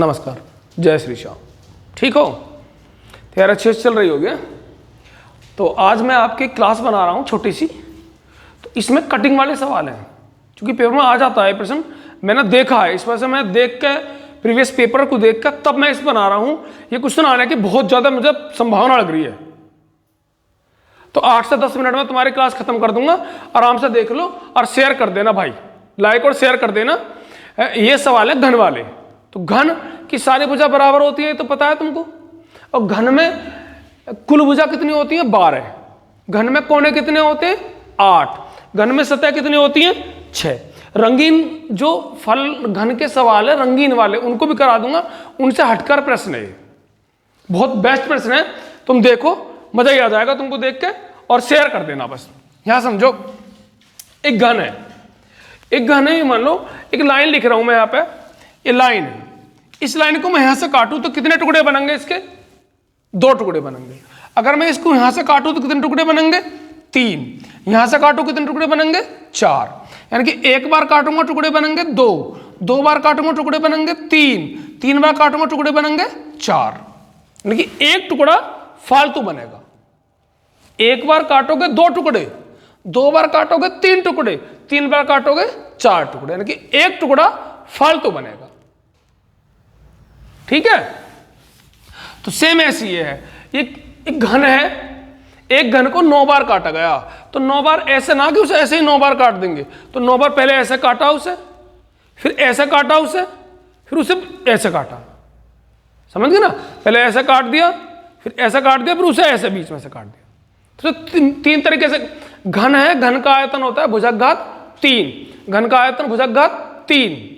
नमस्कार, जय श्री श्याम। ठीक हो? तैयारी अच्छे से चल रही होगी। तो आज मैं आपकी क्लास बना रहा हूँ छोटी सी। तो इसमें कटिंग वाले सवाल हैं, क्योंकि पेपर में आ जाता है प्रश्न, मैंने देखा है, इस वजह से मैं देख के प्रीवियस पेपर को देख कर तब मैं इस बना रहा हूँ। ये क्वेश्चन आने की बहुत ज़्यादा मुझे संभावना लग रही है। तो 8 से 10 मिनट में तुम्हारी क्लास खत्म कर दूंगा, आराम से देख लो और शेयर कर देना भाई, लाइक और शेयर कर देना। ये सवाल है घन वाले। तो घन की सारी भुजा बराबर होती है तो पता है तुमको, और घन में कुल भुजा कितनी होती है? 12। घन में कोने कितने होते हैं? 8। घन में सतह कितनी होती है? 6। रंगीन जो फल घन के सवाल है रंगीन वाले, उनको भी करा दूंगा, उनसे हटकर प्रश्न है, बहुत बेस्ट प्रश्न है। तुम देखो, मजा ही आ जाएगा तुमको देख के, और शेयर कर देना बस। यहां समझो, एक घन है, एक घन है, मान लो एक लाइन लिख रहा हूं मैं यहां पे, ये लाइन है। इस लाइन को मैं यहां से काटूं तो कितने टुकड़े बनेंगे इसके? 2 टुकड़े बनेंगे। अगर मैं इसको यहां से काटूं तो कितने टुकड़े बनेंगे? 3। यहां से काटूं कितने टुकड़े बनेंगे? 4। यानी कि एक बार काटूंगा टुकड़े बनेंगे 2, 2 बार काटूंगा टुकड़े बनेंगे 3, 3 बार काटूंगा टुकड़े बनेंगे 4। यानी कि एक टुकड़ा फालतू बनेगा। एक बार काटोगे 2 टुकड़े, 2 बार काटोगे 3 टुकड़े, 3 बार काटोगे 4 टुकड़े, यानी कि एक टुकड़ा फालतू बनेगा। ठीक है? तो सेम ऐसी ये है, ये एक घन है, एक घन को 9 बार काटा गया। तो 9 बार ऐसे ना कि उसे ऐसे ही 9 बार काट देंगे, तो 9 बार पहले ऐसे काटा उसे, फिर ऐसे काटा उसे, फिर उसे ऐसे काटा। समझ गए ना? पहले ऐसे काट दिया, फिर ऐसे काट दिया, फिर उसे ऐसे बीच में से काट दिया। तो 3 तरीके से घन है। घन का आयतन होता है भुजकघात 3। घन का आयतन भुजकघात 3।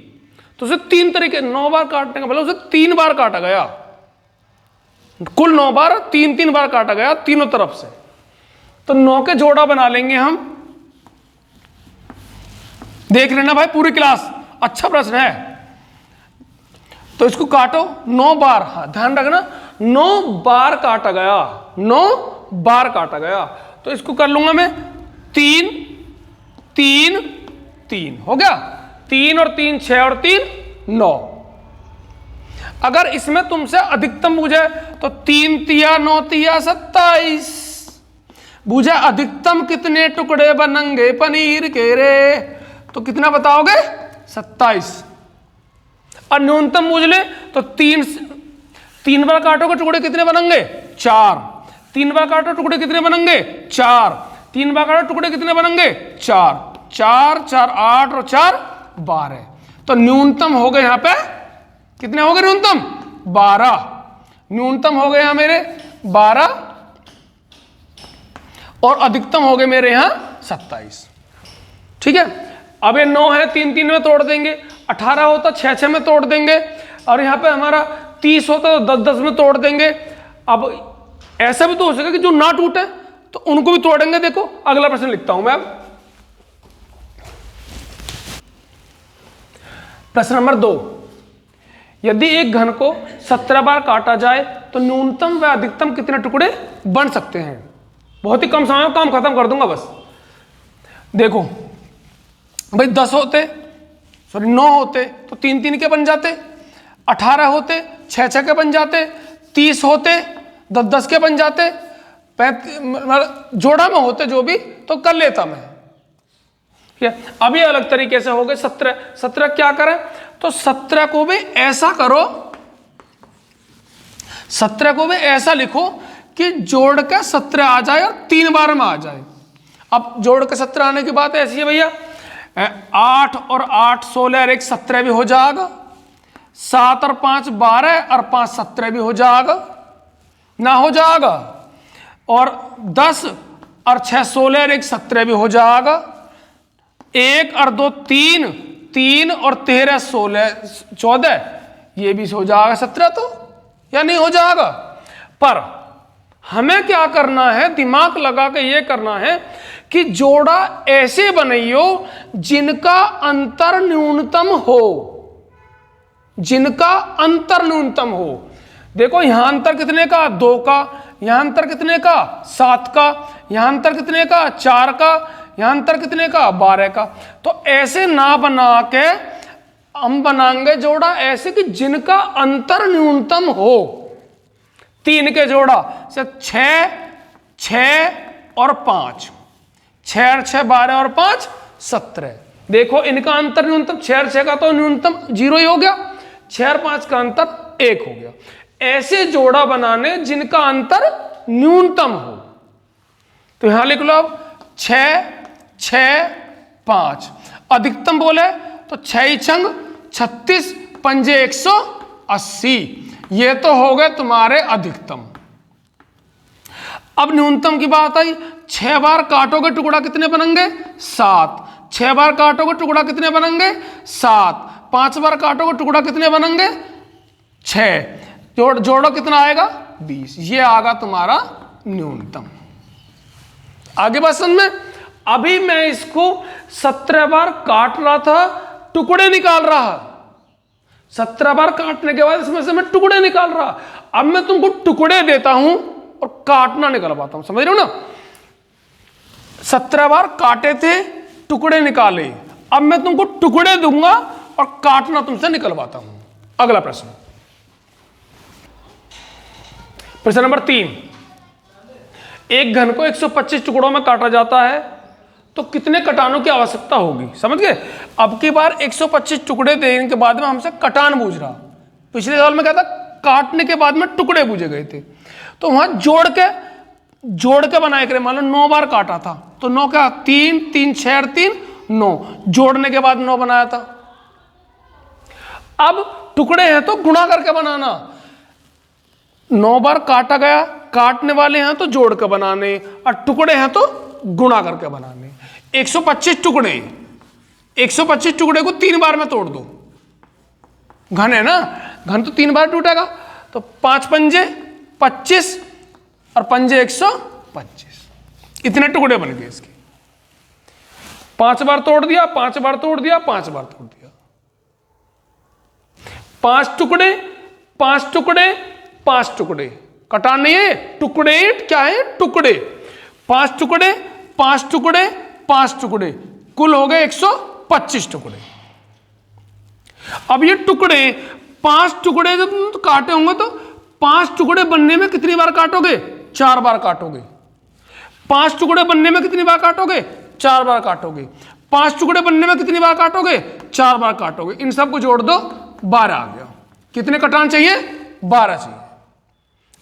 तो उसे 3 तरीके, 9 बार काटने का मतलब उसे 3 बार काटा गया। कुल 9 बार, 3-3 बार काटा गया तीनों तरफ से। तो 9 के जोड़ा बना लेंगे हम। देख लेना भाई पूरी क्लास, अच्छा प्रश्न है। तो इसको काटो 9 बार। हाँ, ध्यान रखना 9 बार काटा गया, 9 बार काटा गया। तो इसको कर लूंगा मैं 3 3 3, हो गया। 3 और 3 6 और 3 9। अगर इसमें तुमसे अधिकतम पूछे तो 3 तिया 9 तिया 27। पूछे अधिकतम कितने टुकड़े बनेंगे पनीर के रे, तो कितना बताओगे? 27। और न्यूनतम पूछ ले तो 3 बार काटोगे टुकड़े कितने बनेंगे? 4। 3 बार काटो टुकड़े कितने बनेंगे? 4। 3 बार काटो टुकड़े कितने बनेंगे? 4। 4 4 8 और 4 12। तो न्यूनतम हो गए यहां पे कितने हो गए? न्यूनतम 12। न्यूनतम हो गए यहां मेरे 12 और अधिकतम हो गए मेरे यहां 27। ठीक है? अब ये 9 है, 3-3 में तोड़ देंगे। 18 होता 6-6 में तोड़ देंगे। और यहां पे हमारा 30 होता तो 10-10 में तोड़ देंगे। अब ऐसा भी तो हो सके कि जो ना टूटे तो उनको भी तोड़ेंगे। देखो अगला प्रश्न लिखता हूं मैं अब। प्रश्न नंबर 2, यदि एक घन को 17 बार काटा जाए तो न्यूनतम व अधिकतम कितने टुकड़े बन सकते हैं? बहुत ही कम समय में काम खत्म कर दूंगा बस। देखो भाई 10 होते, 9 होते तो 3-3 के बन जाते, 18 होते 6-6 के बन जाते, 30 होते 10-10 के बन जाते, जोड़ा में होते जो भी तो कर लेता मैं। अभी अलग तरीके से हो गए 17 क्या करें? तो 17 को भी ऐसा करो, 17 को भी ऐसा लिखो कि जोड़ के 17 आ जाए और 3 बार में आ जाए। अब जोड़ के 17 आने की बात ऐसी है भैया, 8 और 8 16 और 1 17 भी हो जाएगा। 7 और 5 12 और 5 17 भी हो जाएगा, ना हो जाएगा। और 10 और 6 16 और 1 17 भी हो जाएगा। 1 और 2 3, 3 और 13 16 14, ये भी हो जाएगा 17 तो, या नहीं हो जाएगा? पर हमें क्या करना है, दिमाग लगा के ये करना है कि जोड़ा ऐसे बनाइयो जिनका अंतर न्यूनतम हो, जिनका अंतर न्यूनतम हो। देखो यहां अंतर कितने का? 2 का। यहां अंतर कितने का? 7 का। यहां अंतर कितने का? 4 का। यहां अंतर कितने का? 12 का। तो ऐसे ना बना के हम बनाएंगे जोड़ा ऐसे कि जिनका अंतर न्यूनतम हो। 3 के जोड़ा से 6, 6 और 5, 6 और 6 12 और 5 17। देखो इनका अंतर न्यूनतम 6 और 6 का तो न्यूनतम 0 ही हो गया, 6 और 5 का अंतर 1 हो गया। ऐसे जोड़ा बनाने जिनका अंतर न्यूनतम हो। तो यहां लिख लो अब 6, 6, 5। अधिकतम बोले तो 6 छंग 36, पंजे 180। ये तो हो गए तुम्हारे अधिकतम। अब न्यूनतम की बात आई। 6 बार काटोगे टुकड़ा कितने बनेंगे? 7। 6 बार काटोगे टुकड़ा कितने बनेंगे? 7। 5 बार काटोगे टुकड़ा कितने बनेंगे? 6। जोड़ो कितना आएगा? 20। ये आएगा तुम्हारा न्यूनतम। आगे बात समझ में? अभी मैं इसको 17 बार काट रहा था, टुकड़े निकाल रहा। 17 बार काटने के बाद इसमें से मैं टुकड़े निकाल रहा। अब मैं तुमको टुकड़े देता हूं और काटना निकलवाता हूं। समझ रहे हो ना? 17 बार काटे थे, टुकड़े निकाले। अब मैं तुमको टुकड़े दूंगा और काटना तुमसे निकलवाता हूं। अगला प्रश्न, प्रश्न नंबर 3। एक घन को 125 टुकड़ों में काटा जाता है तो कितने कटानों की आवश्यकता होगी? समझ गए? अब की बार 125 टुकड़े देने के बाद में हमसे कटान पूछ रहा। पिछले साल में क्या था? काटने के बाद में टुकड़े पूछे गए थे। तो वहां जोड़ के बनाए करे। मान लो 9 बार काटा था तो 9 क्या? 3, 3, 6 और 3 9। जोड़ने के बाद 9 बनाया था। अब टुकड़े हैं तो गुणा करके बनाना। 9 बार काटा गया, काटने वाले हैं तो जोड़ के बनाने, और टुकड़े हैं तो गुणा करके बनाने। 125 टुकड़े, 125 टुकड़े को 3 बार में तोड़ दो। घन है ना? घन तो 3 बार टूटेगा। तो 5 पंजे 25 और पंजे 125। इतने टुकड़े बन गए इसके। 5 बार तोड़ दिया, 5 बार तोड़ दिया, 5 बार तोड़ दिया। 5 टुकड़े, 5 टुकड़े, 5 टुकड़े। कटान नहीं है, टुकड़े क्या है? टुकड़े। 5 टुकड़े, 5 टुकड़े, 5 टुकड़े, कुल हो गए 125 टुकड़े। अब ये टुकड़े 5 टुकड़े जब काटे होंगे तो 5 टुकड़े बनने में कितनी बार काटोगे? 4 बार काटोगे। 5 टुकड़े बनने में कितनी बार काटोगे? 4 बार काटोगे। 5 टुकड़े बनने में कितनी बार काटोगे? 4 बार काटोगे। इन सबको जोड़ दो, 12 आ गया। कितने कटान चाहिए? 12 चाहिए।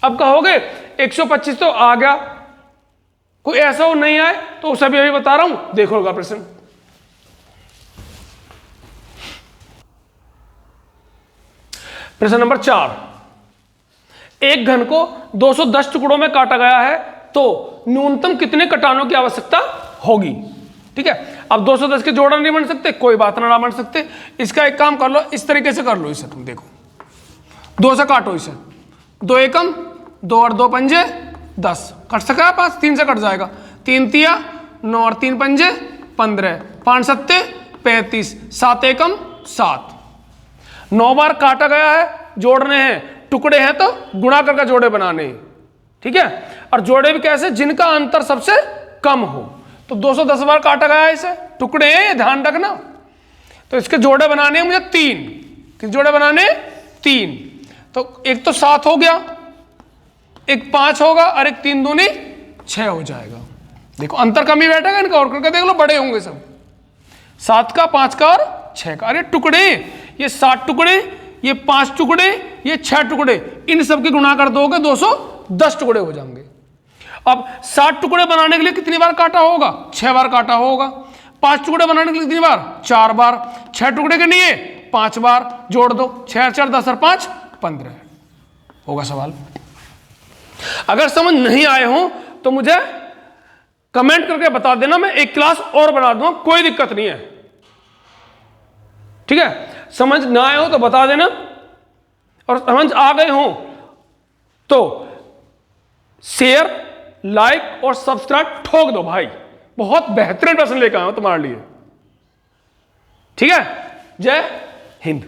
अब कहोगे 125 तो आ गया, कोई ऐसा हो नहीं आए तो उसे भी अभी बता रहा हूं, देखो होगा प्रश्न। प्रश्न नंबर 4। एक घन को 210 टुकड़ों में काटा गया है तो न्यूनतम कितने कटानों की आवश्यकता होगी? ठीक है। अब 210 के जोड़ा नहीं बन सकते, कोई बात ना बन सकते। इसका एक काम कर लो, इस तरीके से कर लो इसे। तुम देखो 2 से काटो इसे। 2 एकम 2 और 2 पंजे 10। कट सका? 5 3 से कट जाएगा। 3 तिया 9 और 3 पंजे 15। 5 सत्ते 35। 7 एकम 7। 9 बार काटा गया है, जोड़ने हैं। टुकड़े हैं तो गुणा करके जोड़े बनाने। ठीक है। और जोड़े भी कैसे? जिनका अंतर सबसे कम हो। तो 210 बार काटा गया है इसे, टुकड़े हैं, ध्यान रखना। तो इसके जोड़े बनाने हैं मुझे 3। किस जोड़े बनाने? 3। तो एक तो 7 हो गया, एक 5 होगा और एक 3 दूनी 6 हो जाएगा। देखो अंतर कम ही बैठेगा इनका, और करके देख लो, बड़े होंगे सब। 7 का, 5 का और 6 का। अरे टुकड़े, ये 7 टुकड़े, ये 5 टुकड़े, ये 6 टुकड़े, इन सब के गुणा कर दोगे 210 टुकड़े हो जाएंगे। अब 7 टुकड़े बनाने के लिए कितनी बार काटा होगा? 6 बार काटा होगा। 5 टुकड़े बनाने के लिए कितनी बार? 4 बार। 6 टुकड़े के लिए 5 बार। जोड़ दो, 6 4 10 और 5 15 होगा सवाल। अगर समझ नहीं आए हो तो मुझे कमेंट करके बता देना, मैं एक क्लास और बना दूंगा, कोई दिक्कत नहीं है। ठीक है। समझ ना आए हो तो बता देना, और समझ आ गए हो तो शेयर, लाइक और सब्सक्राइब ठोक दो भाई। बहुत बेहतरीन प्रश्न लेकर आया हूं तुम्हारे लिए। ठीक है। जय हिंद।